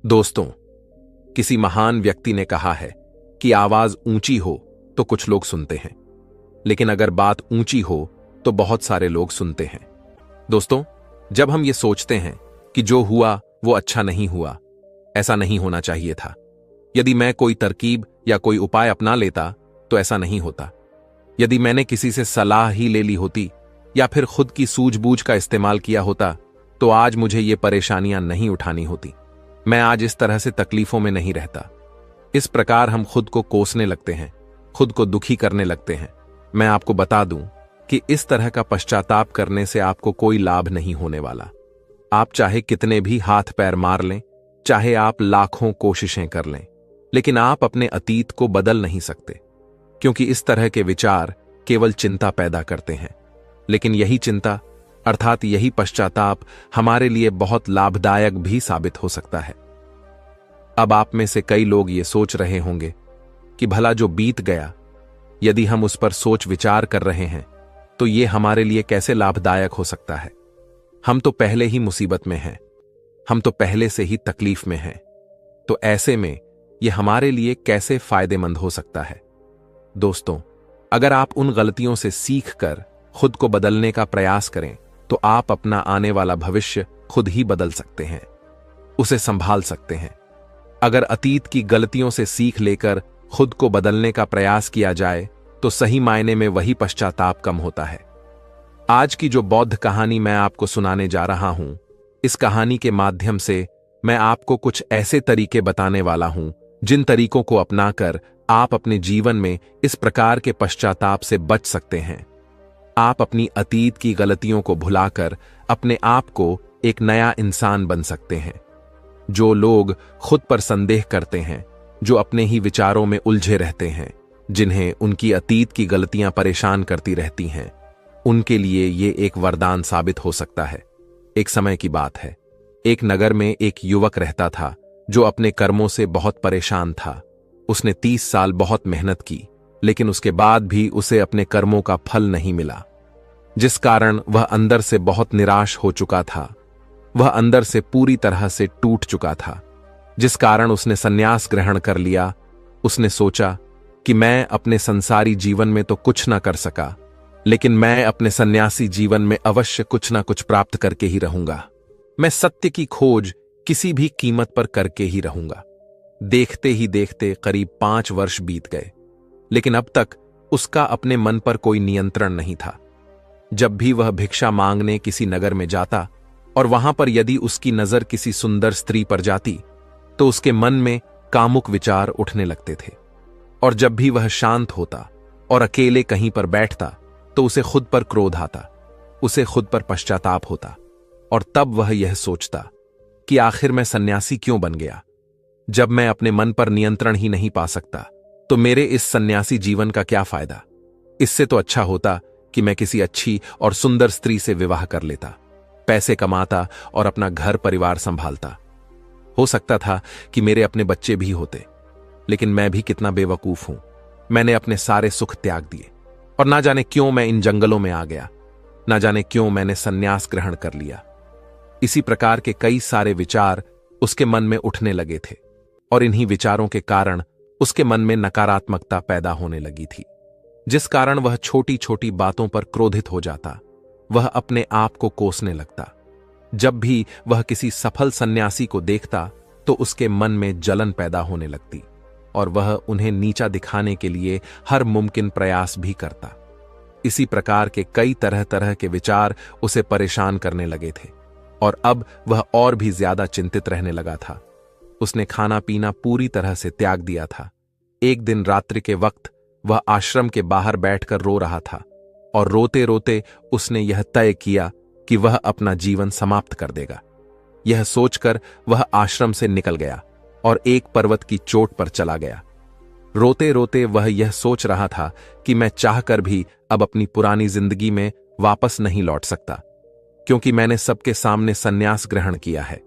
दोस्तों, किसी महान व्यक्ति ने कहा है कि आवाज ऊंची हो तो कुछ लोग सुनते हैं, लेकिन अगर बात ऊंची हो तो बहुत सारे लोग सुनते हैं। दोस्तों, जब हम ये सोचते हैं कि जो हुआ वो अच्छा नहीं हुआ, ऐसा नहीं होना चाहिए था, यदि मैं कोई तरकीब या कोई उपाय अपना लेता तो ऐसा नहीं होता, यदि मैंने किसी से सलाह ही ले ली होती या फिर खुद की सूझबूझ का इस्तेमाल किया होता तो आज मुझे ये परेशानियां नहीं उठानी होती, मैं आज इस तरह से तकलीफों में नहीं रहता। इस प्रकार हम खुद को कोसने लगते हैं, खुद को दुखी करने लगते हैं। मैं आपको बता दूं कि इस तरह का पश्चाताप करने से आपको कोई लाभ नहीं होने वाला। आप चाहे कितने भी हाथ पैर मार लें, चाहे आप लाखों कोशिशें कर लें, लेकिन आप अपने अतीत को बदल नहीं सकते, क्योंकि इस तरह के विचार केवल चिंता पैदा करते हैं। लेकिन यही चिंता अर्थात यही पश्चाताप हमारे लिए बहुत लाभदायक भी साबित हो सकता है। अब आप में से कई लोग ये सोच रहे होंगे कि भला जो बीत गया, यदि हम उस पर सोच विचार कर रहे हैं तो ये हमारे लिए कैसे लाभदायक हो सकता है। हम तो पहले ही मुसीबत में हैं, हम तो पहले से ही तकलीफ में हैं, तो ऐसे में यह हमारे लिए कैसे फायदेमंद हो सकता है। दोस्तों, अगर आप उन गलतियों से सीख कर खुद को बदलने का प्रयास करें तो आप अपना आने वाला भविष्य खुद ही बदल सकते हैं, उसे संभाल सकते हैं। अगर अतीत की गलतियों से सीख लेकर खुद को बदलने का प्रयास किया जाए तो सही मायने में वही पश्चाताप कम होता है। आज की जो बौद्ध कहानी मैं आपको सुनाने जा रहा हूं, इस कहानी के माध्यम से मैं आपको कुछ ऐसे तरीके बताने वाला हूं जिन तरीकों को अपनाकर आप अपने जीवन में इस प्रकार के पश्चाताप से बच सकते हैं। आप अपनी अतीत की गलतियों को भुलाकर अपने आप को एक नया इंसान बन सकते हैं। जो लोग खुद पर संदेह करते हैं, जो अपने ही विचारों में उलझे रहते हैं, जिन्हें उनकी अतीत की गलतियां परेशान करती रहती हैं, उनके लिए ये एक वरदान साबित हो सकता है। एक समय की बात है, एक नगर में एक युवक रहता था जो अपने कर्मों से बहुत परेशान था। उसने 30 साल बहुत मेहनत की, लेकिन उसके बाद भी उसे अपने कर्मों का फल नहीं मिला, जिस कारण वह अंदर से बहुत निराश हो चुका था। वह अंदर से पूरी तरह से टूट चुका था, जिस कारण उसने संन्यास ग्रहण कर लिया। उसने सोचा कि मैं अपने संसारी जीवन में तो कुछ ना कर सका, लेकिन मैं अपने सन्यासी जीवन में अवश्य कुछ ना कुछ प्राप्त करके ही रहूंगा। मैं सत्य की खोज किसी भी कीमत पर करके ही रहूंगा। देखते ही देखते करीब 5 वर्ष बीत गए, लेकिन अब तक उसका अपने मन पर कोई नियंत्रण नहीं था। जब भी वह भिक्षा मांगने किसी नगर में जाता और वहां पर यदि उसकी नजर किसी सुंदर स्त्री पर जाती तो उसके मन में कामुक विचार उठने लगते थे, और जब भी वह शांत होता और अकेले कहीं पर बैठता तो उसे खुद पर क्रोध आता, उसे खुद पर पश्चाताप होता, और तब वह यह सोचता कि आखिर मैं सन्यासी क्यों बन गया। जब मैं अपने मन पर नियंत्रण ही नहीं पा सकता तो मेरे इस सन्यासी जीवन का क्या फायदा। इससे तो अच्छा होता कि मैं किसी अच्छी और सुंदर स्त्री से विवाह कर लेता, पैसे कमाता और अपना घर परिवार संभालता। हो सकता था कि मेरे अपने बच्चे भी होते, लेकिन मैं भी कितना बेवकूफ हूं। मैंने अपने सारे सुख त्याग दिए और ना जाने क्यों मैं इन जंगलों में आ गया, ना जाने क्यों मैंने सन्यास ग्रहण कर लिया। इसी प्रकार के कई सारे विचार उसके मन में उठने लगे थे, और इन्हीं विचारों के कारण उसके मन में नकारात्मकता पैदा होने लगी थी, जिस कारण वह छोटी छोटी बातों पर क्रोधित हो जाता। वह अपने आप को कोसने लगता। जब भी वह किसी सफल सन्यासी को देखता तो उसके मन में जलन पैदा होने लगती, और वह उन्हें नीचा दिखाने के लिए हर मुमकिन प्रयास भी करता। इसी प्रकार के कई तरह तरह के विचार उसे परेशान करने लगे थे, और अब वह और भी ज्यादा चिंतित रहने लगा था। उसने खाना पीना पूरी तरह से त्याग दिया था। एक दिन रात्रि के वक्त वह आश्रम के बाहर बैठकर रो रहा था, और रोते रोते उसने यह तय किया कि वह अपना जीवन समाप्त कर देगा। यह सोचकर वह आश्रम से निकल गया और एक पर्वत की चोट पर चला गया। रोते रोते वह यह सोच रहा था कि मैं चाहकर भी अब अपनी पुरानी जिंदगी में वापस नहीं लौट सकता, क्योंकि मैंने सबके सामने सन्यास ग्रहण किया है,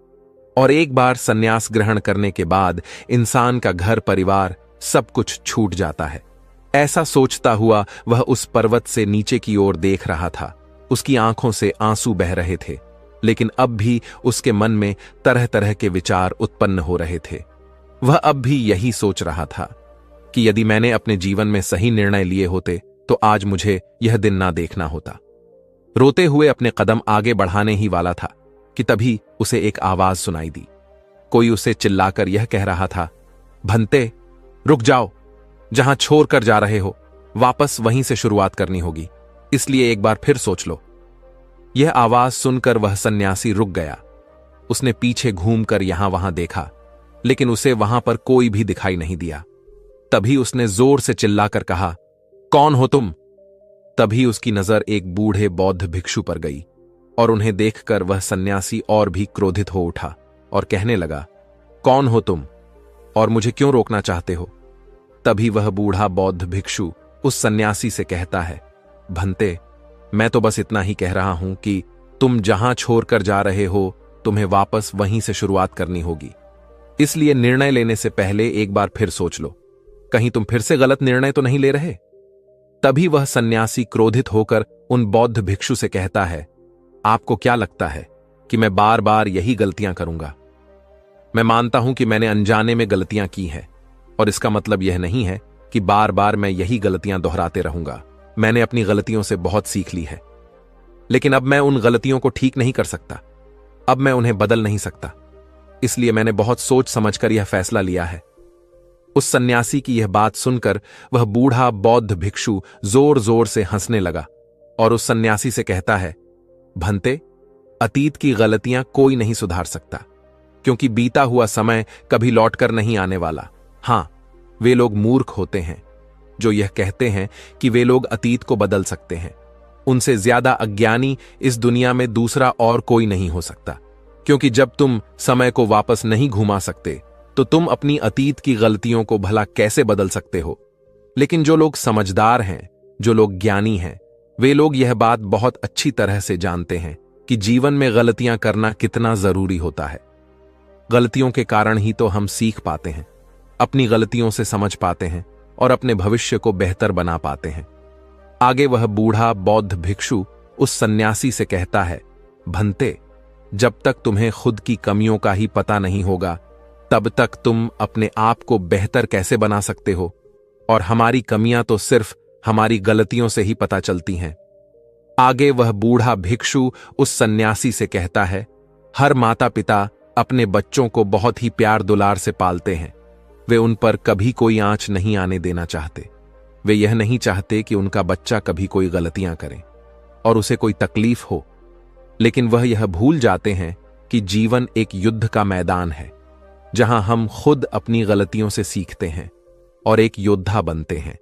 और एक बार सन्यास ग्रहण करने के बाद इंसान का घर परिवार सब कुछ छूट जाता है। ऐसा सोचता हुआ वह उस पर्वत से नीचे की ओर देख रहा था। उसकी आंखों से आंसू बह रहे थे। लेकिन अब भी उसके मन में तरह तरह के विचार उत्पन्न हो रहे थे। वह अब भी यही सोच रहा था कि यदि मैंने अपने जीवन में सही निर्णय लिए होते तो आज मुझे यह दिन ना देखना होता। रोते हुए अपने कदम आगे बढ़ाने ही वाला था कि तभी उसे एक आवाज सुनाई दी। कोई उसे चिल्लाकर यह कह रहा था, भंते, रुक जाओ, जहां छोड़ कर जा रहे हो वापस वहीं से शुरुआत करनी होगी, इसलिए एक बार फिर सोच लो। यह आवाज सुनकर वह सन्यासी रुक गया। उसने पीछे घूमकर यहां वहां देखा, लेकिन उसे वहां पर कोई भी दिखाई नहीं दिया। तभी उसने जोर से चिल्लाकर कहा, कौन हो तुम? तभी उसकी नजर एक बूढ़े बौद्ध भिक्षु पर गई और उन्हें देखकर वह सन्यासी और भी क्रोधित हो उठा और कहने लगा, कौन हो तुम और मुझे क्यों रोकना चाहते हो? तभी वह बूढ़ा बौद्ध भिक्षु उस सन्यासी से कहता है, भंते, मैं तो बस इतना ही कह रहा हूं कि तुम जहां छोड़कर जा रहे हो तुम्हें वापस वहीं से शुरुआत करनी होगी, इसलिए निर्णय लेने से पहले एक बार फिर सोच लो, कहीं तुम फिर से गलत निर्णय तो नहीं ले रहे। तभी वह सन्यासी क्रोधित होकर उन बौद्ध भिक्षु से कहता है, आपको क्या लगता है कि मैं बार बार यही गलतियां करूंगा? मैं मानता हूं कि मैंने अनजाने में गलतियां की हैं, और इसका मतलब यह नहीं है कि बार बार मैं यही गलतियां दोहराते रहूंगा। मैंने अपनी गलतियों से बहुत सीख ली है, लेकिन अब मैं उन गलतियों को ठीक नहीं कर सकता। अब मैं उन्हें बदल नहीं सकता, इसलिए मैंने बहुत सोच समझकर यह फैसला लिया है। उस सन्यासी की यह बात सुनकर वह बूढ़ा बौद्ध भिक्षु जोर जोर से हंसने लगा और उस सन्यासी से कहता है, भंते, अतीत की गलतियां कोई नहीं सुधार सकता, क्योंकि बीता हुआ समय कभी लौटकर नहीं आने वाला। हां, वे लोग मूर्ख होते हैं जो यह कहते हैं कि वे लोग अतीत को बदल सकते हैं। उनसे ज्यादा अज्ञानी इस दुनिया में दूसरा और कोई नहीं हो सकता, क्योंकि जब तुम समय को वापस नहीं घुमा सकते तो तुम अपनी अतीत की गलतियों को भला कैसे बदल सकते हो? लेकिन जो लोग समझदार हैं, जो लोग ज्ञानी हैं, वे लोग यह बात बहुत अच्छी तरह से जानते हैं कि जीवन में गलतियां करना कितना जरूरी होता है। गलतियों के कारण ही तो हम सीख पाते हैं, अपनी गलतियों से समझ पाते हैं और अपने भविष्य को बेहतर बना पाते हैं। आगे वह बूढ़ा बौद्ध भिक्षु उस सन्यासी से कहता है, भंते, जब तक तुम्हें खुद की कमियों का ही पता नहीं होगा तब तक तुम अपने आप को बेहतर कैसे बना सकते हो? और हमारी कमियां तो सिर्फ हमारी गलतियों से ही पता चलती हैं। आगे वह बूढ़ा भिक्षु उस सन्यासी से कहता है, हर माता पिता अपने बच्चों को बहुत ही प्यार दुलार से पालते हैं। वे उन पर कभी कोई आंच नहीं आने देना चाहते। वे यह नहीं चाहते कि उनका बच्चा कभी कोई गलतियां करे और उसे कोई तकलीफ हो, लेकिन वह यह भूल जाते हैं कि जीवन एक युद्ध का मैदान है, जहां हम खुद अपनी गलतियों से सीखते हैं और एक योद्धा बनते हैं।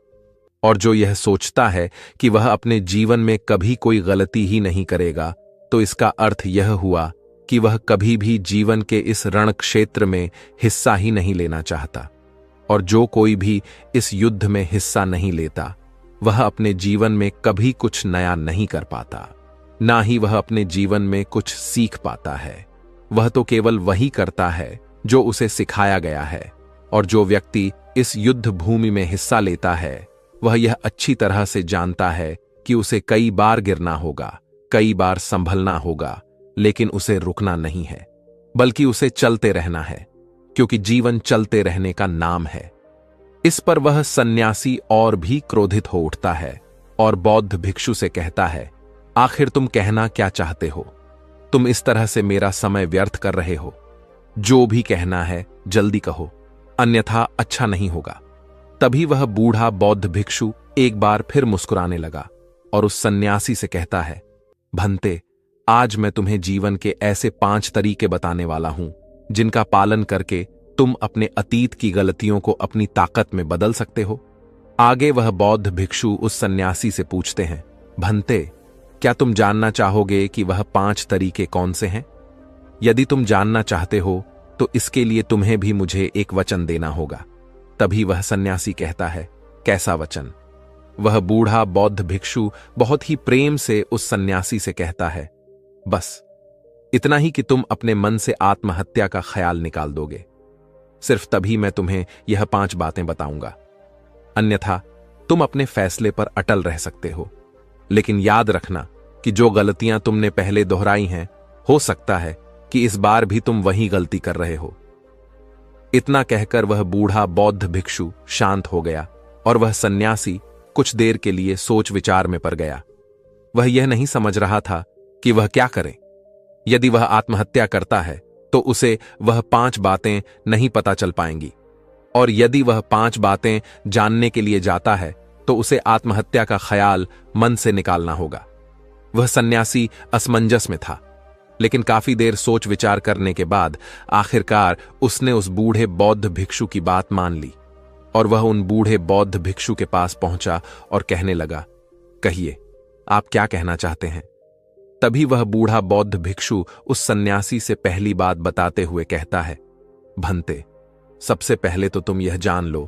और जो यह सोचता है कि वह अपने जीवन में कभी कोई गलती ही नहीं करेगा, तो इसका अर्थ यह हुआ कि वह कभी भी जीवन के इस रण क्षेत्र में हिस्सा ही नहीं लेना चाहता। और जो कोई भी इस युद्ध में हिस्सा नहीं लेता, वह अपने जीवन में कभी कुछ नया नहीं कर पाता, ना ही वह अपने जीवन में कुछ सीख पाता है। वह तो केवल वही करता है जो उसे सिखाया गया है। और जो व्यक्ति इस युद्ध भूमि में हिस्सा लेता है, वह यह अच्छी तरह से जानता है कि उसे कई बार गिरना होगा, कई बार संभलना होगा, लेकिन उसे रुकना नहीं है, बल्कि उसे चलते रहना है, क्योंकि जीवन चलते रहने का नाम है। इस पर वह सन्यासी और भी क्रोधित हो उठता है और बौद्ध भिक्षु से कहता है, आखिर तुम कहना क्या चाहते हो? तुम इस तरह से मेरा समय व्यर्थ कर रहे हो। जो भी कहना है जल्दी कहो, अन्यथा अच्छा नहीं होगा। तभी वह बूढ़ा बौद्ध भिक्षु एक बार फिर मुस्कुराने लगा और उस सन्यासी से कहता है, भंते, आज मैं तुम्हें जीवन के ऐसे 5 तरीके बताने वाला हूं जिनका पालन करके तुम अपने अतीत की गलतियों को अपनी ताकत में बदल सकते हो। आगे वह बौद्ध भिक्षु उस सन्यासी से पूछते हैं, भंते, क्या तुम जानना चाहोगे कि वह 5 तरीके कौन से हैं? यदि तुम जानना चाहते हो तो इसके लिए तुम्हें भी मुझे एक वचन देना होगा। तभी वह सन्यासी कहता है, कैसा वचन? वह बूढ़ा बौद्ध भिक्षु बहुत ही प्रेम से उस सन्यासी से कहता है, बस इतना ही कि तुम अपने मन से आत्महत्या का ख्याल निकाल दोगे। सिर्फ तभी मैं तुम्हें यह 5 बातें बताऊंगा, अन्यथा तुम अपने फैसले पर अटल रह सकते हो। लेकिन याद रखना कि जो गलतियां तुमने पहले दोहराई हैं, हो सकता है कि इस बार भी तुम वही गलती कर रहे हो। इतना कहकर वह बूढ़ा बौद्ध भिक्षु शांत हो गया और वह सन्यासी कुछ देर के लिए सोच विचार में पड़ गया। वह यह नहीं समझ रहा था कि वह क्या करे। यदि वह आत्महत्या करता है तो उसे वह 5 बातें नहीं पता चल पाएंगी, और यदि वह 5 बातें जानने के लिए जाता है तो उसे आत्महत्या का ख्याल मन से निकालना होगा। वह सन्यासी असमंजस में था, लेकिन काफी देर सोच विचार करने के बाद आखिरकार उसने उस बूढ़े बौद्ध भिक्षु की बात मान ली और वह उन बूढ़े बौद्ध भिक्षु के पास पहुंचा और कहने लगा, कहिए, आप क्या कहना चाहते हैं? तभी वह बूढ़ा बौद्ध भिक्षु उस सन्यासी से पहली बात बताते हुए कहता है, भंते, सबसे पहले तो तुम यह जान लो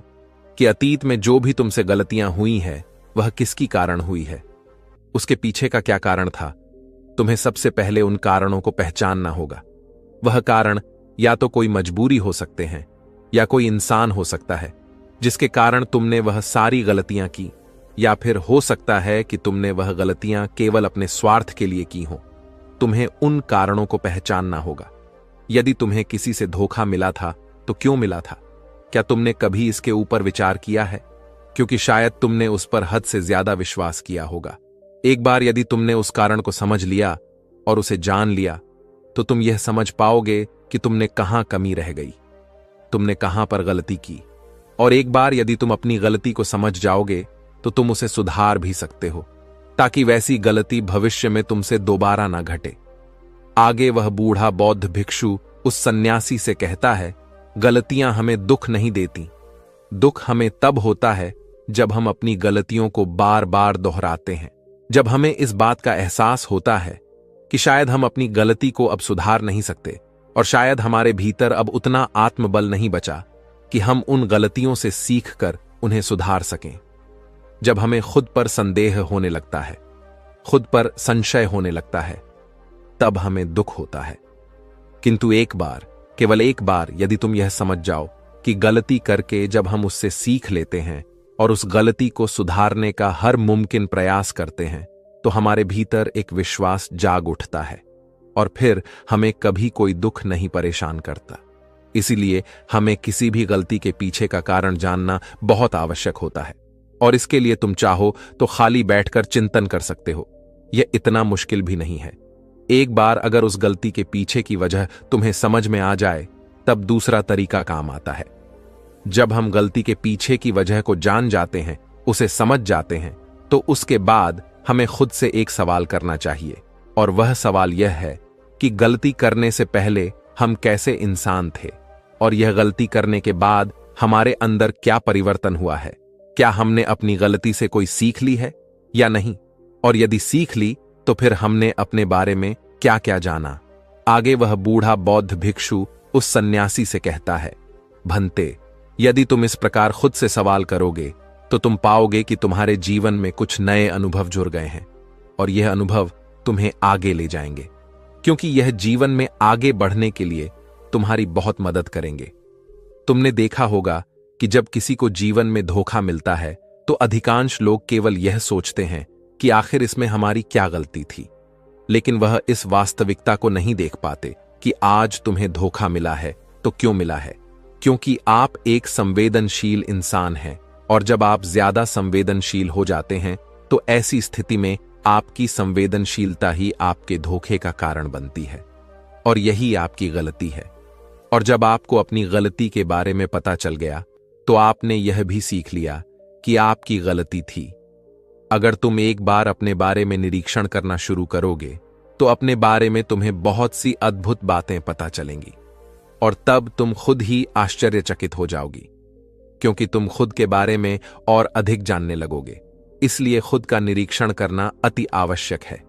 कि अतीत में जो भी तुमसे गलतियां हुई है वह किसकी कारण हुई है, उसके पीछे का क्या कारण था। तुम्हें सबसे पहले उन कारणों को पहचानना होगा। वह कारण या तो कोई मजबूरी हो सकते हैं या कोई इंसान हो सकता है जिसके कारण तुमने वह सारी गलतियां की, या फिर हो सकता है कि तुमने वह गलतियां केवल अपने स्वार्थ के लिए की हों। तुम्हें उन कारणों को पहचानना होगा। यदि तुम्हें किसी से धोखा मिला था तो क्यों मिला था? क्या तुमने कभी इसके ऊपर विचार किया है? क्योंकि शायद तुमने उस पर हद से ज्यादा विश्वास किया होगा। एक बार यदि तुमने उस कारण को समझ लिया और उसे जान लिया तो तुम यह समझ पाओगे कि तुमने कहां कमी रह गई, तुमने कहां पर गलती की। और एक बार यदि तुम अपनी गलती को समझ जाओगे तो तुम उसे सुधार भी सकते हो, ताकि वैसी गलती भविष्य में तुमसे दोबारा ना घटे। आगे वह बूढ़ा बौद्ध भिक्षु उस सन्यासी से कहता है, गलतियां हमें दुख नहीं देती। दुख हमें तब होता है जब हम अपनी गलतियों को बार बार दोहराते हैं, जब हमें इस बात का एहसास होता है कि शायद हम अपनी गलती को अब सुधार नहीं सकते, और शायद हमारे भीतर अब उतना आत्मबल नहीं बचा कि हम उन गलतियों से सीखकर उन्हें सुधार सकें। जब हमें खुद पर संदेह होने लगता है, खुद पर संशय होने लगता है, तब हमें दुख होता है। किंतु एक बार, केवल एक बार यदि तुम यह समझ जाओ कि गलती करके जब हम उससे सीख लेते हैं और उस गलती को सुधारने का हर मुमकिन प्रयास करते हैं, तो हमारे भीतर एक विश्वास जाग उठता है और फिर हमें कभी कोई दुख नहीं परेशान करता। इसीलिए हमें किसी भी गलती के पीछे का कारण जानना बहुत आवश्यक होता है, और इसके लिए तुम चाहो तो खाली बैठकर चिंतन कर सकते हो। यह इतना मुश्किल भी नहीं है। एक बार अगर उस गलती के पीछे की वजह तुम्हें समझ में आ जाए, तब दूसरा तरीका काम आता है। जब हम गलती के पीछे की वजह को जान जाते हैं, उसे समझ जाते हैं, तो उसके बाद हमें खुद से एक सवाल करना चाहिए, और वह सवाल यह है कि गलती करने से पहले हम कैसे इंसान थे, और यह गलती करने के बाद हमारे अंदर क्या परिवर्तन हुआ है। क्या हमने अपनी गलती से कोई सीख ली है या नहीं, और यदि सीख ली तो फिर हमने अपने बारे में क्या क्या जाना। आगे वह बूढ़ा बौद्ध भिक्षु उस सन्यासी से कहता है, भंते, यदि तुम इस प्रकार खुद से सवाल करोगे तो तुम पाओगे कि तुम्हारे जीवन में कुछ नए अनुभव जुड़ गए हैं, और यह अनुभव तुम्हें आगे ले जाएंगे, क्योंकि यह जीवन में आगे बढ़ने के लिए तुम्हारी बहुत मदद करेंगे। तुमने देखा होगा कि जब किसी को जीवन में धोखा मिलता है तो अधिकांश लोग केवल यह सोचते हैं कि आखिर इसमें हमारी क्या गलती थी, लेकिन वह इस वास्तविकता को नहीं देख पाते कि आज तुम्हें धोखा मिला है तो क्यों मिला है। क्योंकि आप एक संवेदनशील इंसान हैं, और जब आप ज्यादा संवेदनशील हो जाते हैं तो ऐसी स्थिति में आपकी संवेदनशीलता ही आपके धोखे का कारण बनती है, और यही आपकी गलती है। और जब आपको अपनी गलती के बारे में पता चल गया तो आपने यह भी सीख लिया कि आपकी गलती थी। अगर तुम एक बार अपने बारे में निरीक्षण करना शुरू करोगे तो अपने बारे में तुम्हें बहुत सी अद्भुत बातें पता चलेंगी, और तब तुम खुद ही आश्चर्यचकित हो जाओगी, क्योंकि तुम खुद के बारे में और अधिक जानने लगोगे। इसलिए खुद का निरीक्षण करना अति आवश्यक है।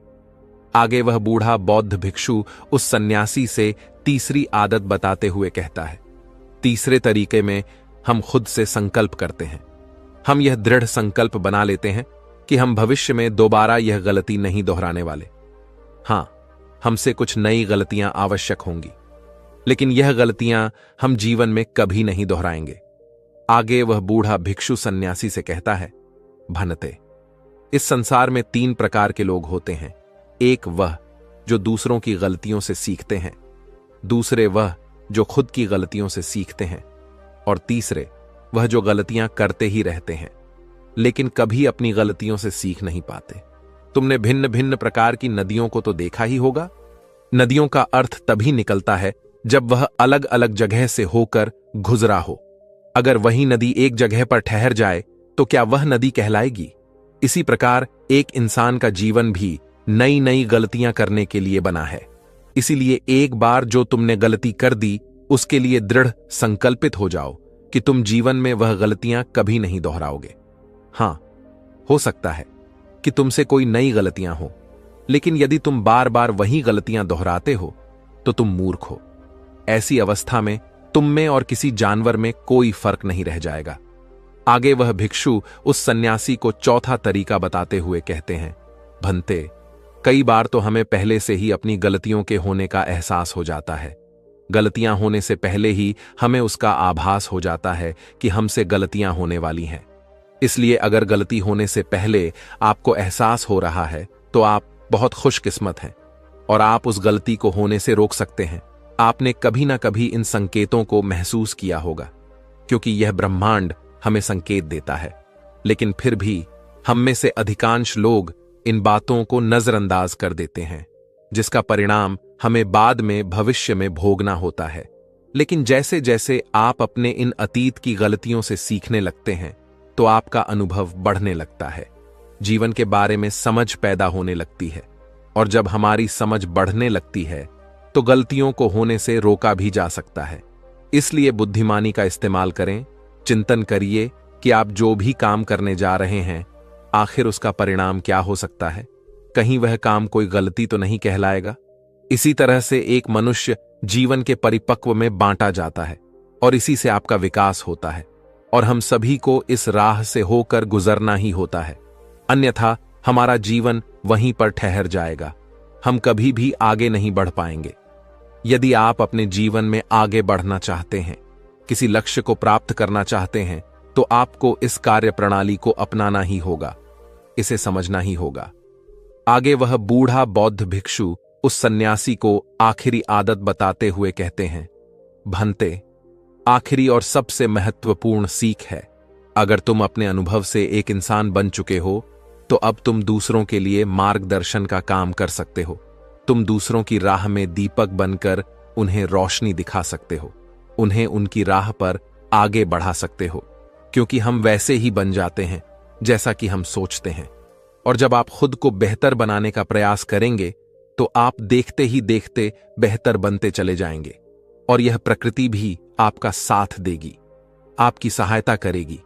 आगे वह बूढ़ा बौद्ध भिक्षु उस सन्यासी से तीसरी आदत बताते हुए कहता है, तीसरे तरीके में हम खुद से संकल्प करते हैं। हम यह दृढ़ संकल्प बना लेते हैं कि हम भविष्य में दोबारा यह गलती नहीं दोहराने वाले। हां, हमसे कुछ नई गलतियां आवश्यक होंगी, लेकिन यह गलतियां हम जीवन में कभी नहीं दोहराएंगे। आगे वह बूढ़ा भिक्षु सन्यासी से कहता है, भनते, इस संसार में 3 प्रकार के लोग होते हैं। एक वह जो दूसरों की गलतियों से सीखते हैं, दूसरे वह जो खुद की गलतियों से सीखते हैं, और तीसरे वह जो गलतियां करते ही रहते हैं लेकिन कभी अपनी गलतियों से सीख नहीं पाते। तुमने भिन्न भिन्न प्रकार की नदियों को तो देखा ही होगा। नदियों का अर्थ तभी निकलता है जब वह अलग अलग जगह से होकर गुजरा हो। अगर वही नदी एक जगह पर ठहर जाए तो क्या वह नदी कहलाएगी? इसी प्रकार एक इंसान का जीवन भी नई नई गलतियां करने के लिए बना है। इसीलिए एक बार जो तुमने गलती कर दी उसके लिए दृढ़ संकल्पित हो जाओ कि तुम जीवन में वह गलतियां कभी नहीं दोहराओगे। हां, हो सकता है कि तुमसे कोई नई गलतियां हो, लेकिन यदि तुम बार बार वही गलतियां दोहराते हो तो तुम मूर्ख हो। ऐसी अवस्था में तुम में और किसी जानवर में कोई फर्क नहीं रह जाएगा। आगे वह भिक्षु उस सन्यासी को चौथा तरीका बताते हुए कहते हैं, भंते, कई बार तो हमें पहले से ही अपनी गलतियों के होने का एहसास हो जाता है। गलतियां होने से पहले ही हमें उसका आभास हो जाता है कि हमसे गलतियां होने वाली हैं। इसलिए अगर गलती होने से पहले आपको एहसास हो रहा है तो आप बहुत खुशकिस्मत हैं और आप उस गलती को होने से रोक सकते हैं। आपने कभी ना कभी इन संकेतों को महसूस किया होगा, क्योंकि यह ब्रह्मांड हमें संकेत देता है। लेकिन फिर भी हम में से अधिकांश लोग इन बातों को नजरअंदाज कर देते हैं, जिसका परिणाम हमें बाद में भविष्य में भोगना होता है। लेकिन जैसे जैसे आप अपने इन अतीत की गलतियों से सीखने लगते हैं तो आपका अनुभव बढ़ने लगता है, जीवन के बारे में समझ पैदा होने लगती है, और जब हमारी समझ बढ़ने लगती है तो गलतियों को होने से रोका भी जा सकता है। इसलिए बुद्धिमानी का इस्तेमाल करें, चिंतन करिए कि आप जो भी काम करने जा रहे हैं आखिर उसका परिणाम क्या हो सकता है। कहीं वह काम कोई गलती तो नहीं कहलाएगा। इसी तरह से एक मनुष्य जीवन के परिपक्व में बांटा जाता है और इसी से आपका विकास होता है, और हम सभी को इस राह से होकर गुजरना ही होता है, अन्यथा हमारा जीवन वहीं पर ठहर जाएगा। हम कभी भी आगे नहीं बढ़ पाएंगे। यदि आप अपने जीवन में आगे बढ़ना चाहते हैं, किसी लक्ष्य को प्राप्त करना चाहते हैं, तो आपको इस कार्य प्रणाली को अपनाना ही होगा, इसे समझना ही होगा। आगे वह बूढ़ा बौद्ध भिक्षु उस सन्यासी को आखिरी आदत बताते हुए कहते हैं, भंते, आखिरी और सबसे महत्वपूर्ण सीख है, अगर तुम अपने अनुभव से एक इंसान बन चुके हो तो अब तुम दूसरों के लिए मार्गदर्शन का काम कर सकते हो। तुम दूसरों की राह में दीपक बनकर उन्हें रोशनी दिखा सकते हो, उन्हें उनकी राह पर आगे बढ़ा सकते हो, क्योंकि हम वैसे ही बन जाते हैं जैसा कि हम सोचते हैं। और जब आप खुद को बेहतर बनाने का प्रयास करेंगे तो आप देखते ही देखते बेहतर बनते चले जाएंगे, और यह प्रकृति भी आपका साथ देगी, आपकी सहायता करेगी।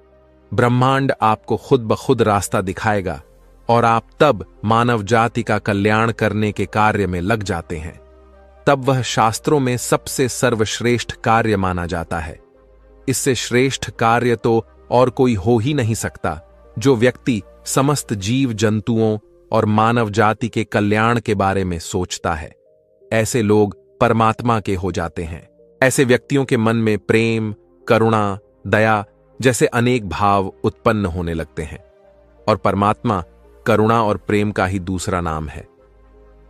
ब्रह्मांड आपको खुद ब खुद रास्ता दिखाएगा और आप तब मानव जाति का कल्याण करने के कार्य में लग जाते हैं। तब वह शास्त्रों में सबसे सर्वश्रेष्ठ कार्य माना जाता है। इससे श्रेष्ठ कार्य तो और कोई हो ही नहीं सकता, जो व्यक्ति समस्त जीव जंतुओं और मानव जाति के कल्याण के बारे में सोचता है। ऐसे लोग परमात्मा के हो जाते हैं। ऐसे व्यक्तियों के मन में प्रेम, करुणा, दया जैसे अनेक भाव उत्पन्न होने लगते हैं, और परमात्मा करुणा और प्रेम का ही दूसरा नाम है।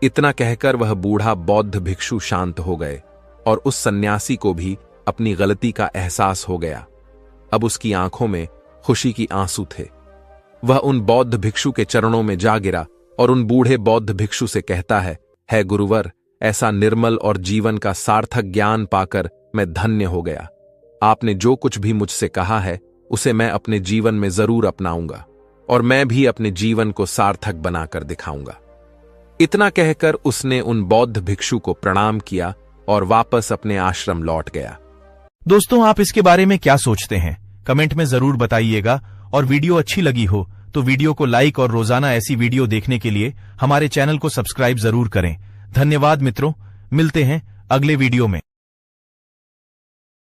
इतना कहकर वह बूढ़ा बौद्ध भिक्षु शांत हो गए, और उस सन्यासी को भी अपनी गलती का एहसास हो गया। अब उसकी आंखों में खुशी की आंसू थे। वह उन बौद्ध भिक्षु के चरणों में जा गिरा और उन बूढ़े बौद्ध भिक्षु से कहता है गुरुवर, ऐसा निर्मल और जीवन का सार्थक ज्ञान पाकर मैं धन्य हो गया। आपने जो कुछ भी मुझसे कहा है उसे मैं अपने जीवन में जरूर अपनाऊंगा, और मैं भी अपने जीवन को सार्थक बनाकर दिखाऊंगा। इतना कहकर उसने उन बौद्ध भिक्षु को प्रणाम किया और वापस अपने आश्रम लौट गया। दोस्तों, आप इसके बारे में क्या सोचते हैं? कमेंट में जरूर बताइएगा, और वीडियो अच्छी लगी हो तो वीडियो को लाइक और रोजाना ऐसी वीडियो देखने के लिए हमारे चैनल को सब्सक्राइब जरूर करें। धन्यवाद मित्रों, मिलते हैं अगले वीडियो में।